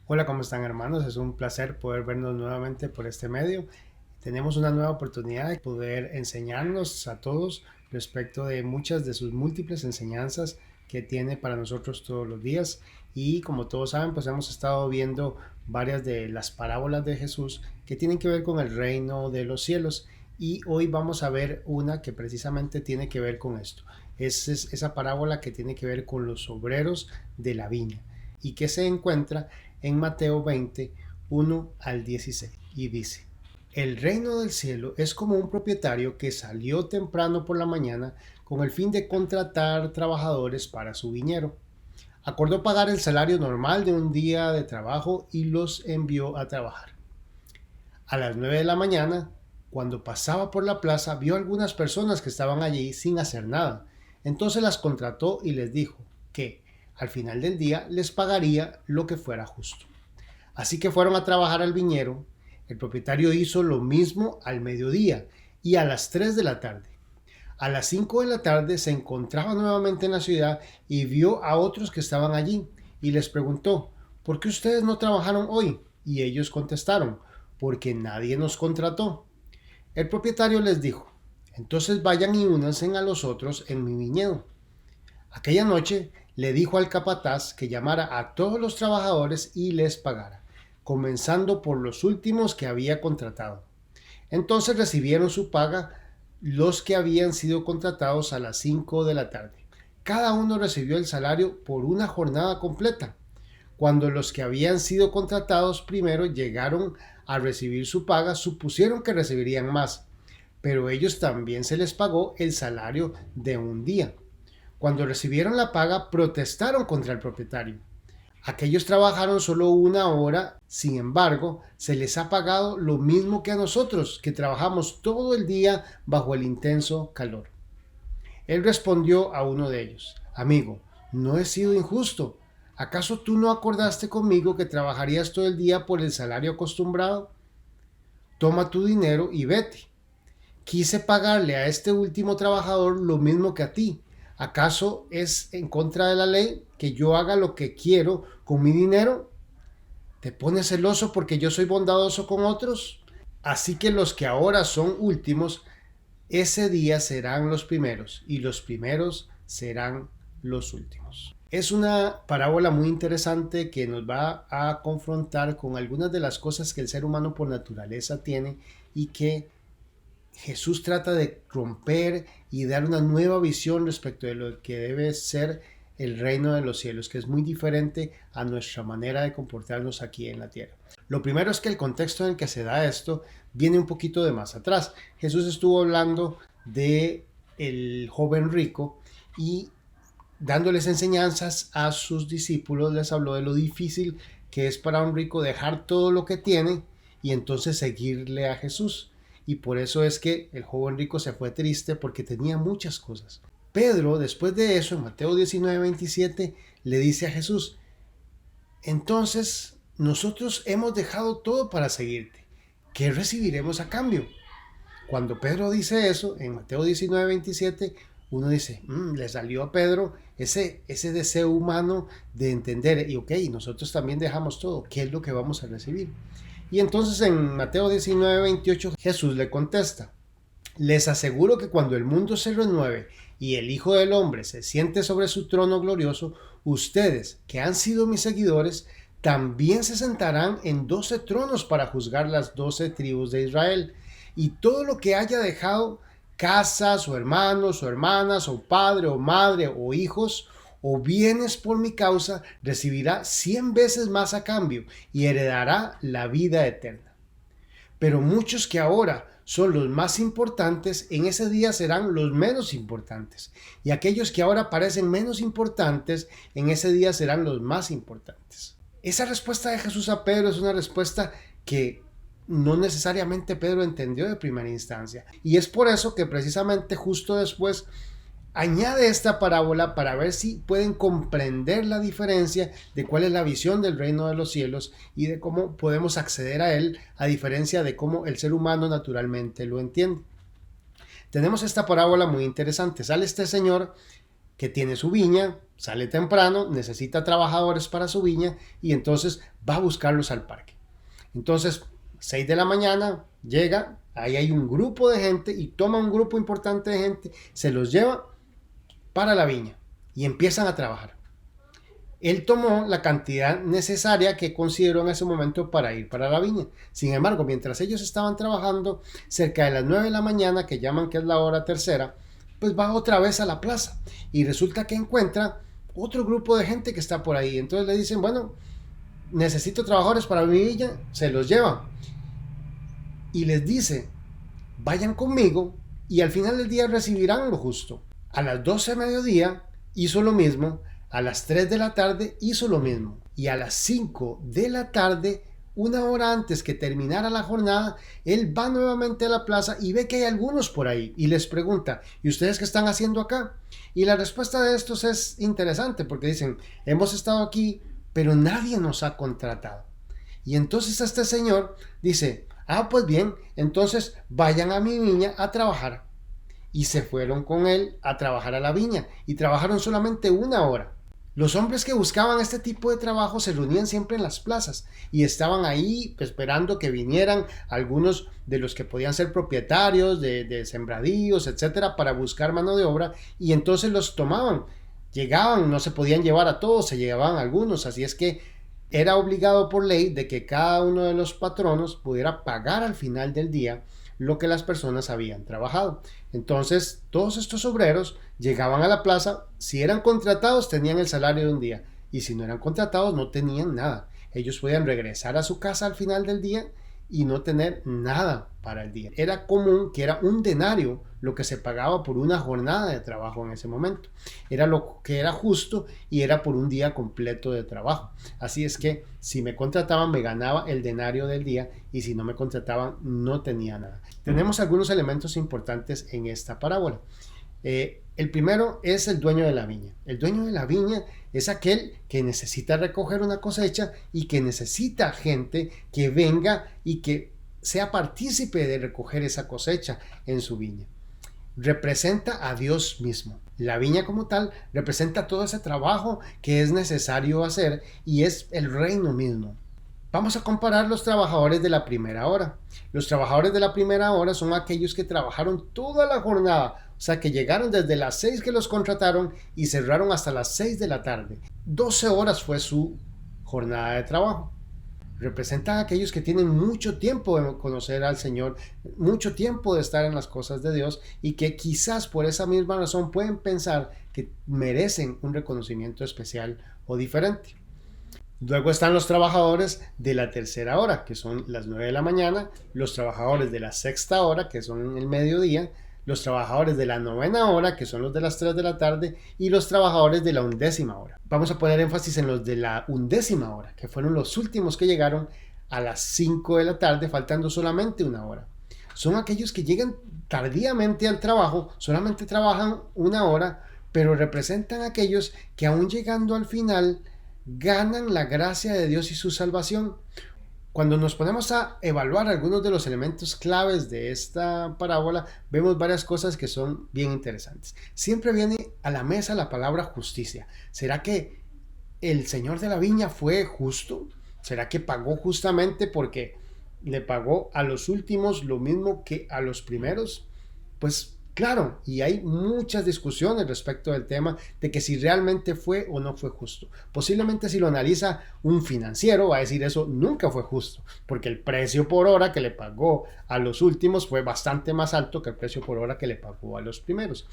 Hola, ¿cómo están hermanos? Es un placer poder vernos nuevamente por este medio. Tenemos una nueva oportunidad de poder enseñarnos a todos respecto de muchas de sus múltiples enseñanzas que tiene para nosotros todos los días. Y como todos saben, pues hemos estado viendo varias de las parábolas de Jesús que tienen que ver con el reino de los cielos. Y hoy vamos a ver una que precisamente tiene que ver con esto. Es esa parábola que tiene que ver con los obreros de la viña y que se encuentra en Mateo 20, 1 al 16, y dice: el reino del cielo es como un propietario que salió temprano por la mañana con el fin de contratar trabajadores para su viñero. Acordó pagar el salario normal de un día de trabajo y los envió a trabajar. A las 9 de la mañana, cuando pasaba por la plaza, vio algunas personas que estaban allí sin hacer nada. Entonces las contrató y les dijo que al final del día les pagaría lo que fuera justo. Así que fueron a trabajar al viñero. El propietario hizo lo mismo al mediodía y a las 3 de la tarde. A las 5 de la tarde se encontraba nuevamente en la ciudad y vio a otros que estaban allí y les preguntó: ¿por qué ustedes no trabajaron hoy? Y ellos contestaron: porque nadie nos contrató. El propietario les dijo: entonces vayan y únanse a los otros en mi viñedo. Aquella noche le dijo al capataz que llamara a todos los trabajadores y les pagara, comenzando por los últimos que había contratado. Entonces recibieron su paga los que habían sido contratados a las 5 de la tarde. Cada uno recibió el salario por una jornada completa. Cuando los que habían sido contratados primero llegaron a recibir su paga, supusieron que recibirían más, pero ellos también se les pagó el salario de un día. Cuando recibieron la paga, protestaron contra el propietario. Aquellos trabajaron solo una hora, sin embargo, se les ha pagado lo mismo que a nosotros, que trabajamos todo el día bajo el intenso calor. Él respondió a uno de ellos: amigo, no he sido injusto. ¿Acaso tú no acordaste conmigo que trabajarías todo el día por el salario acostumbrado? Toma tu dinero y vete. Quise pagarle a este último trabajador lo mismo que a ti. ¿Acaso es en contra de la ley que yo haga lo que quiero con mi dinero? ¿Te pones celoso porque yo soy bondadoso con otros? Así que los que ahora son últimos, ese día serán los primeros, y los primeros serán los últimos. Es una parábola muy interesante que nos va a confrontar con algunas de las cosas que el ser humano por naturaleza tiene y que Jesús trata de romper y dar una nueva visión respecto de lo que debe ser el reino de los cielos, que es muy diferente a nuestra manera de comportarnos aquí en la tierra. Lo primero es que el contexto en el que se da esto viene un poquito de más atrás. Jesús estuvo hablando de el joven rico y dándoles enseñanzas a sus discípulos les habló de lo difícil que es para un rico dejar todo lo que tiene y entonces seguirle a Jesús. Y por eso es que el joven rico se fue triste, porque tenía muchas cosas. Pedro, después de eso, en Mateo 19:27, le dice a Jesús: entonces nosotros hemos dejado todo para seguirte. ¿Qué recibiremos a cambio? Cuando Pedro dice eso, en Mateo 19:27, uno dice: le salió a Pedro ese deseo humano de entender, y ok, nosotros también dejamos todo, ¿qué es lo que vamos a recibir? Y entonces en Mateo 19:28 Jesús le contesta: les aseguro que cuando el mundo se renueve y el Hijo del Hombre se siente sobre su trono glorioso, ustedes, que han sido mis seguidores, también se sentarán en 12 tronos para juzgar las 12 tribus de Israel. Y todo lo que haya dejado, casas o hermanos o hermanas o padre o madre o hijos o bienes por mi causa, recibirá 100 veces más a cambio y heredará la vida eterna. Pero muchos que ahora son los más importantes, en ese día serán los menos importantes. Y aquellos que ahora parecen menos importantes, en ese día serán los más importantes. Esa respuesta de Jesús a Pedro es una respuesta que no necesariamente Pedro entendió de primera instancia. Y es por eso que precisamente justo después añade esta parábola, para ver si pueden comprender la diferencia de cuál es la visión del reino de los cielos y de cómo podemos acceder a él, a diferencia de cómo el ser humano naturalmente lo entiende. Tenemos esta parábola muy interesante. Sale este señor que tiene su viña, sale temprano, necesita trabajadores para su viña y entonces va a buscarlos al parque. Entonces, 6 de la mañana llega, ahí hay un grupo de gente y toma un grupo importante de gente, se los lleva para la viña y empiezan a trabajar. Él tomó la cantidad necesaria que consideró en ese momento para ir para la viña. Sin embargo, mientras ellos estaban trabajando, cerca de las 9 de la mañana, que llaman que es la hora tercera, pues va otra vez a la plaza y resulta que encuentra otro grupo de gente que está por ahí. Entonces le dicen, bueno, necesito trabajadores para mi viña, se los llevan. Y les dice, vayan conmigo y al final del día recibirán lo justo. A las 12 de mediodía hizo lo mismo, a las 3 de la tarde hizo lo mismo y a las 5 de la tarde, una hora antes que terminara la jornada, él va nuevamente a la plaza y ve que hay algunos por ahí y les pregunta, ¿y ustedes qué están haciendo acá? Y la respuesta de estos es interesante porque dicen, hemos estado aquí, pero nadie nos ha contratado. Y entonces este señor dice, pues bien, entonces vayan a mi viña a trabajar. Y se fueron con él a trabajar a la viña y trabajaron solamente una hora. Los hombres que buscaban este tipo de trabajo se reunían siempre en las plazas y estaban ahí esperando que vinieran algunos de los que podían ser propietarios de sembradíos, etcétera, para buscar mano de obra y entonces los tomaban. Llegaban, no se podían llevar a todos, se llevaban algunos, así es que era obligado por ley de que cada uno de los patronos pudiera pagar al final del día lo que las personas habían trabajado. Entonces, todos estos obreros llegaban a la plaza, si eran contratados tenían el salario de un día y si no eran contratados no tenían nada. Ellos podían regresar a su casa al final del día y no tener nada para el día. Era común que era un denario lo que se pagaba por una jornada de trabajo en ese momento. Era lo que era justo y era por un día completo de trabajo. Así es que si me contrataban me ganaba el denario del día y si no me contrataban no tenía nada. Tenemos algunos elementos importantes en esta parábola. El primero es el dueño de la viña. El dueño de la viña es aquel que necesita recoger una cosecha y que necesita gente que venga y que sea partícipe de recoger esa cosecha en su viña. Representa a Dios mismo. La viña como tal representa todo ese trabajo que es necesario hacer y es el reino mismo. Vamos a comparar los trabajadores de la primera hora. Los trabajadores de la primera hora son aquellos que trabajaron toda la jornada, o sea que llegaron desde las 6 que los contrataron y cerraron hasta las 6 de la tarde. 12 horas fue su jornada de trabajo. Representan a aquellos que tienen mucho tiempo de conocer al Señor, mucho tiempo de estar en las cosas de Dios y que quizás por esa misma razón pueden pensar que merecen un reconocimiento especial o diferente. Luego están los trabajadores de la tercera hora, que son las 9 de la mañana, los trabajadores de la sexta hora, que son el mediodía, los trabajadores de la novena hora, que son los de las 3 de la tarde, y los trabajadores de la 11ª hora. Vamos a poner énfasis en los de la 11ª hora, que fueron los últimos que llegaron a las 5 de la tarde, faltando solamente una hora. Son aquellos que llegan tardíamente al trabajo, solamente trabajan una hora, pero representan a aquellos que aún llegando al final ganan la gracia de Dios y su salvación. Cuando nos ponemos a evaluar algunos de los elementos claves de esta parábola, vemos varias cosas que son bien interesantes. Siempre viene a la mesa la palabra justicia. ¿Será que el señor de la viña fue justo? ¿Será que pagó justamente porque le pagó a los últimos lo mismo que a los primeros? Pues claro, y hay muchas discusiones respecto del tema de que si realmente fue o no fue justo. Posiblemente si lo analiza un financiero va a decir eso nunca fue justo, porque el precio por hora que le pagó a los últimos fue bastante más alto que el precio por hora que le pagó a los primeros.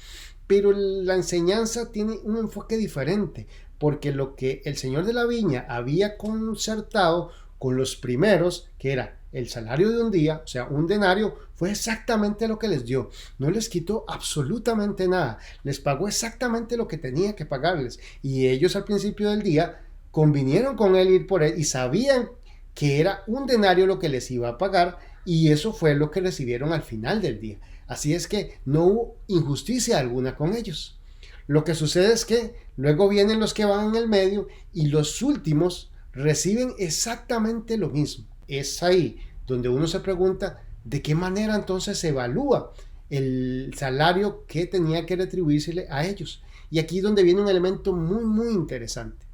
Pero la enseñanza tiene un enfoque diferente, porque lo que el señor de la viña había concertado con los primeros, que era el salario de un día, o sea, un denario, fue exactamente lo que les dio. No les quitó absolutamente nada. Les pagó exactamente lo que tenía que pagarles. Y ellos al principio del día convinieron con él ir por él y sabían que era un denario lo que les iba a pagar y eso fue lo que recibieron al final del día. Así es que no hubo injusticia alguna con ellos. Lo que sucede es que luego vienen los que van en el medio y los últimos reciben exactamente lo mismo. Es ahí donde uno se pregunta de qué manera entonces se evalúa el salario que tenía que retribuírsele a ellos. Y aquí es donde viene un elemento muy interesante.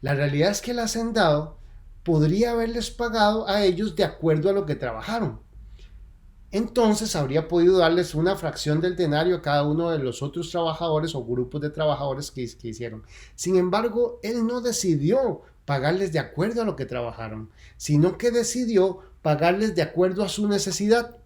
La realidad es que el hacendado podría haberles pagado a ellos de acuerdo a lo que trabajaron. Entonces habría podido darles una fracción del denario a cada uno de los otros trabajadores o grupos de trabajadores que hicieron. Sin embargo, él no decidió pagarles de acuerdo a lo que trabajaron, sino que decidió pagarles de acuerdo a su necesidad.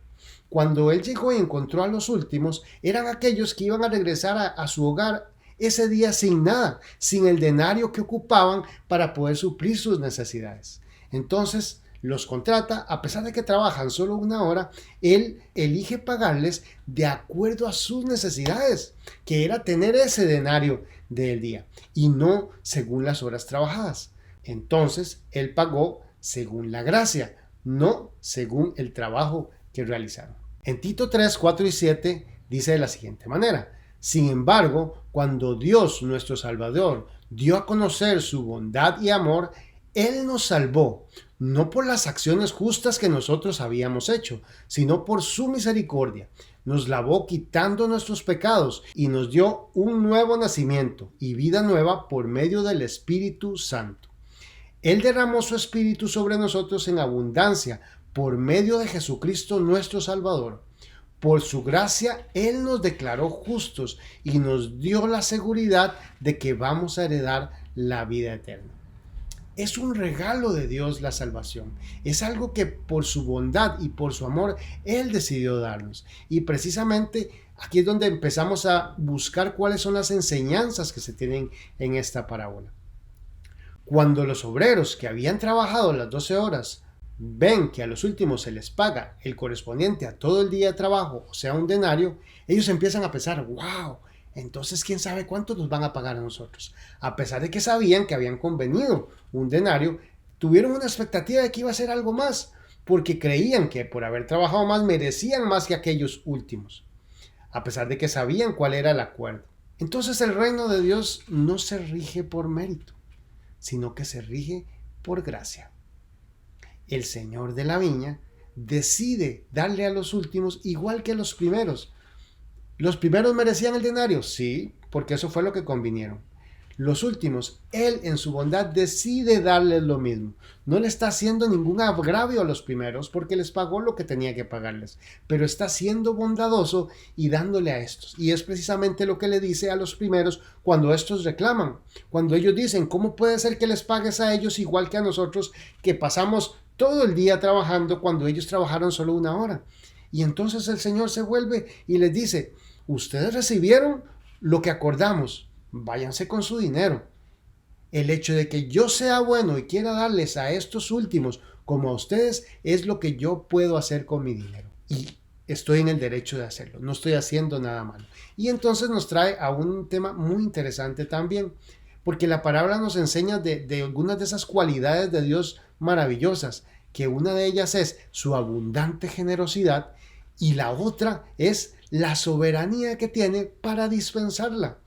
Cuando él llegó y encontró a los últimos, eran aquellos que iban a regresar a su hogar ese día sin nada, sin el denario que ocupaban para poder suplir sus necesidades. Entonces los contrata, a pesar de que trabajan solo una hora, él elige pagarles de acuerdo a sus necesidades, que era tener ese denario del día, y no según las horas trabajadas. Entonces él pagó según la gracia, no según el trabajo que realizaron. En Tito 3, 4 y 7 dice de la siguiente manera: sin embargo, cuando Dios, nuestro Salvador, dio a conocer su bondad y amor, Él nos salvó, no por las acciones justas que nosotros habíamos hecho, sino por su misericordia. Nos lavó quitando nuestros pecados y nos dio un nuevo nacimiento y vida nueva por medio del Espíritu Santo. Él derramó su Espíritu sobre nosotros en abundancia por medio de Jesucristo nuestro Salvador. Por su gracia, Él nos declaró justos y nos dio la seguridad de que vamos a heredar la vida eterna. Es un regalo de Dios la salvación. Es algo que por su bondad y por su amor Él decidió darnos. Y precisamente aquí es donde empezamos a buscar cuáles son las enseñanzas que se tienen en esta parábola. Cuando los obreros que habían trabajado las 12 horas ven que a los últimos se les paga el correspondiente a todo el día de trabajo, o sea, un denario, ellos empiezan a pensar, wow, entonces quién sabe cuánto nos van a pagar a nosotros. A pesar de que sabían que habían convenido un denario, tuvieron una expectativa de que iba a ser algo más, porque creían que por haber trabajado más merecían más que aquellos últimos, a pesar de que sabían cuál era el acuerdo. Entonces el reino de Dios no se rige por mérito, sino que se rige por gracia. El Señor de la viña decide darle a los últimos igual que a los primeros. ¿Los primeros merecían el denario? Sí, porque eso fue lo que convinieron. Los últimos, Él en su bondad decide darles lo mismo. No le está haciendo ningún agravio a los primeros porque les pagó lo que tenía que pagarles, pero está siendo bondadoso y dándole a estos. Y es precisamente lo que le dice a los primeros cuando estos reclaman. Cuando ellos dicen, ¿cómo puede ser que les pagues a ellos igual que a nosotros que pasamos todo el día trabajando cuando ellos trabajaron solo una hora? Y entonces el Señor se vuelve y les dice, ustedes recibieron lo que acordamos, váyanse con su dinero. El hecho de que yo sea bueno y quiera darles a estos últimos como a ustedes es lo que yo puedo hacer con mi dinero. Y estoy en el derecho de hacerlo, no estoy haciendo nada malo. Y entonces nos trae a un tema muy interesante también, porque la palabra nos enseña de algunas de esas cualidades de Dios maravillosas, que una de ellas es su abundante generosidad y la otra es la soberanía que tiene para dispensarla.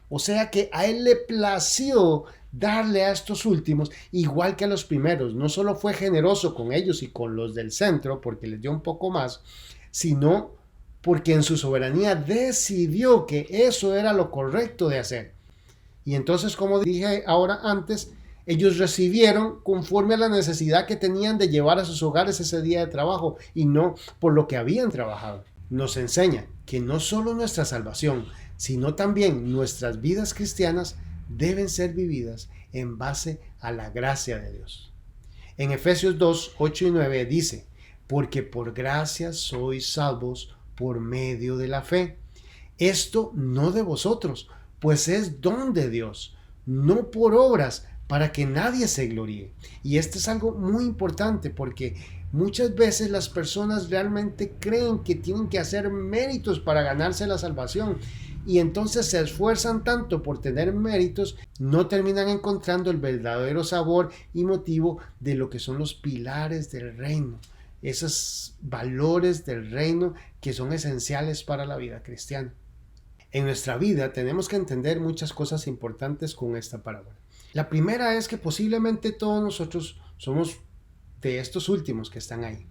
O sea que a Él le plació darle a estos últimos igual que a los primeros. No solo fue generoso con ellos y con los del centro porque les dio un poco más, sino porque en su soberanía decidió que eso era lo correcto de hacer. Y entonces, como dije ahora antes, ellos recibieron conforme a la necesidad que tenían de llevar a sus hogares ese día de trabajo y no por lo que habían trabajado. Nos enseña que no solo nuestra salvación, sino también nuestras vidas cristianas deben ser vividas en base a la gracia de Dios. En Efesios 2, 8 y 9 dice, porque por gracia sois salvos por medio de la fe. Esto no de vosotros, pues es don de Dios, no por obras, para que nadie se gloríe. Y esto es algo muy importante porque muchas veces las personas realmente creen que tienen que hacer méritos para ganarse la salvación y entonces se esfuerzan tanto por tener méritos, no terminan encontrando el verdadero sabor y motivo de lo que son los pilares del reino, esos valores del reino que son esenciales para la vida cristiana. En nuestra vida tenemos que entender muchas cosas importantes con esta parábola. La primera es que posiblemente todos nosotros somos de estos últimos que están ahí.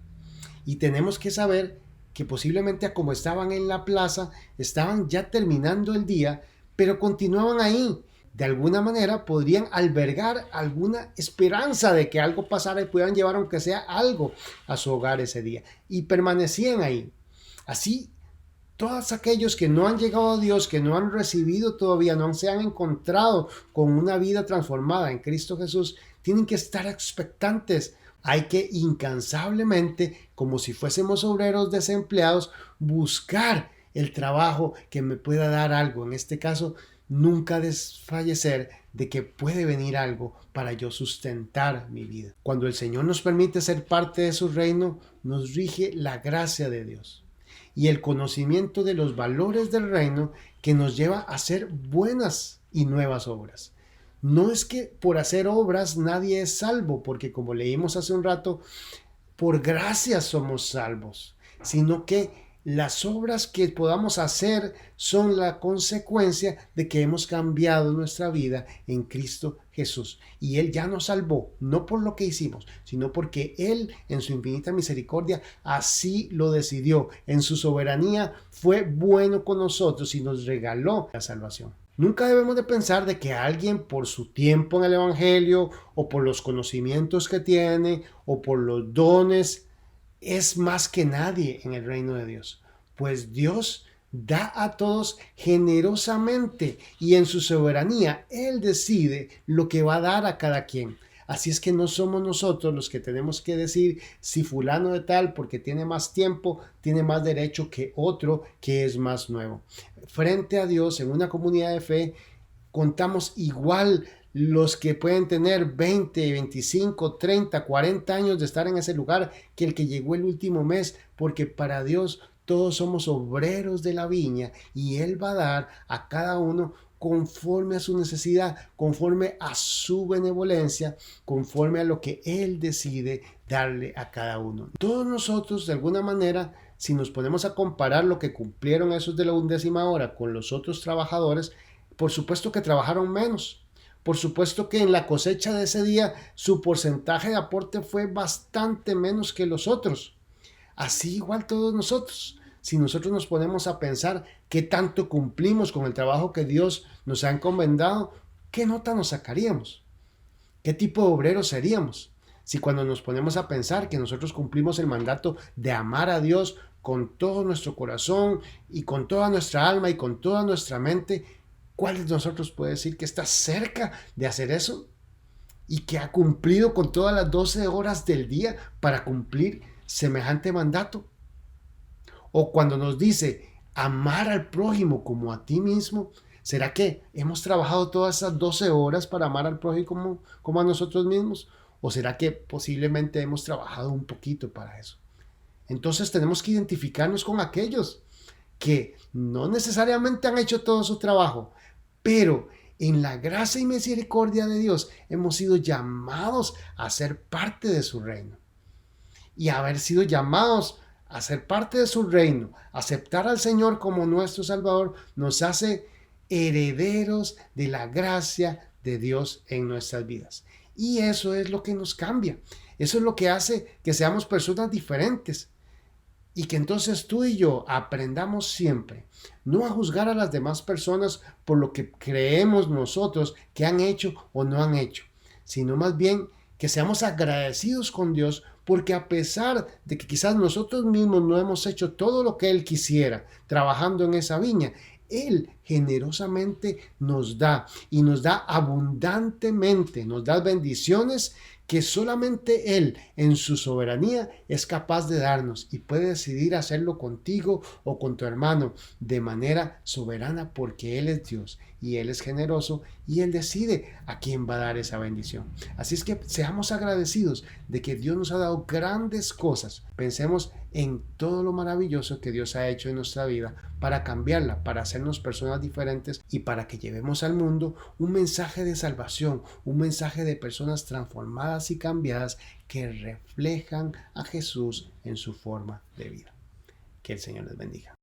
Y tenemos que saber que posiblemente como estaban en la plaza, estaban ya terminando el día, pero continuaban ahí. De alguna manera podrían albergar alguna esperanza de que algo pasara y pudieran llevar aunque sea algo a su hogar ese día. Y permanecían ahí. Así, todos aquellos que no han llegado a Dios, que no han recibido todavía, no se han encontrado con una vida transformada en Cristo Jesús, tienen que estar expectantes. Hay que incansablemente, como si fuésemos obreros desempleados, buscar el trabajo que me pueda dar algo. En este caso, nunca desfallecer de que puede venir algo para yo sustentar mi vida. Cuando el Señor nos permite ser parte de su reino, nos rige la gracia de Dios y el conocimiento de los valores del reino que nos lleva a hacer buenas y nuevas obras. No es que por hacer obras nadie es salvo, porque como leímos hace un rato, por gracia somos salvos, sino que las obras que podamos hacer son la consecuencia de que hemos cambiado nuestra vida en Cristo Jesús. Y Él ya nos salvó, no por lo que hicimos, sino porque Él, en su infinita misericordia, así lo decidió. En su soberanía fue bueno con nosotros y nos regaló la salvación. Nunca debemos de pensar de que alguien por su tiempo en el Evangelio o por los conocimientos que tiene o por los dones es más que nadie en el reino de Dios, pues Dios da a todos generosamente y en su soberanía Él decide lo que va a dar a cada quien. Así es que no somos nosotros los que tenemos que decir si fulano de tal, porque tiene más tiempo, tiene más derecho que otro que es más nuevo. Frente a Dios, en una comunidad de fe, contamos igual los que pueden tener 20, 25, 30, 40 años de estar en ese lugar que el que llegó el último mes, porque para Dios todos somos obreros de la viña y Él va a dar a cada uno conforme a su necesidad, conforme a su benevolencia, conforme a lo que Él decide darle a cada uno. Todos nosotros, de alguna manera, si nos ponemos a comparar lo que cumplieron esos de la 11ª hora con los otros trabajadores, por supuesto que trabajaron menos. Por supuesto que en la cosecha de ese día su porcentaje de aporte fue bastante menos que los otros. Así igual todos nosotros. Si nosotros nos ponemos a pensar qué tanto cumplimos con el trabajo que Dios nos ha encomendado, ¿qué nota nos sacaríamos? ¿Qué tipo de obreros seríamos? Si cuando nos ponemos a pensar que nosotros cumplimos el mandato de amar a Dios con todo nuestro corazón y con toda nuestra alma y con toda nuestra mente, ¿cuál de nosotros puede decir que está cerca de hacer eso? Y que ha cumplido con todas las 12 horas del día para cumplir semejante mandato. O cuando nos dice amar al prójimo como a ti mismo, ¿será que hemos trabajado todas esas 12 horas para amar al prójimo como a nosotros mismos? ¿O será que posiblemente hemos trabajado un poquito para eso? Entonces tenemos que identificarnos con aquellos que no necesariamente han hecho todo su trabajo, pero en la gracia y misericordia de Dios hemos sido llamados a ser parte de su reino. Y haber sido llamados a ser parte de su reino, aceptar al Señor como nuestro Salvador, nos hace herederos de la gracia de Dios en nuestras vidas. Y eso es lo que nos cambia. Eso es lo que hace que seamos personas diferentes. Y que entonces tú y yo aprendamos siempre no a juzgar a las demás personas por lo que creemos nosotros que han hecho o no han hecho, sino más bien que seamos agradecidos con Dios porque a pesar de que quizás nosotros mismos no hemos hecho todo lo que Él quisiera trabajando en esa viña, Él generosamente nos da y nos da abundantemente, nos da bendiciones que solamente Él en su soberanía es capaz de darnos y puede decidir hacerlo contigo o con tu hermano de manera soberana porque Él es Dios y Él es generoso y Él decide a quién va a dar esa bendición. Así es que seamos agradecidos de que Dios nos ha dado grandes cosas. Pensemos en todo lo maravilloso que Dios ha hecho en nuestra vida para cambiarla, para hacernos personas diferentes y para que llevemos al mundo un mensaje de salvación, un mensaje de personas transformadas y cambiadas que reflejan a Jesús en su forma de vida. Que el Señor les bendiga.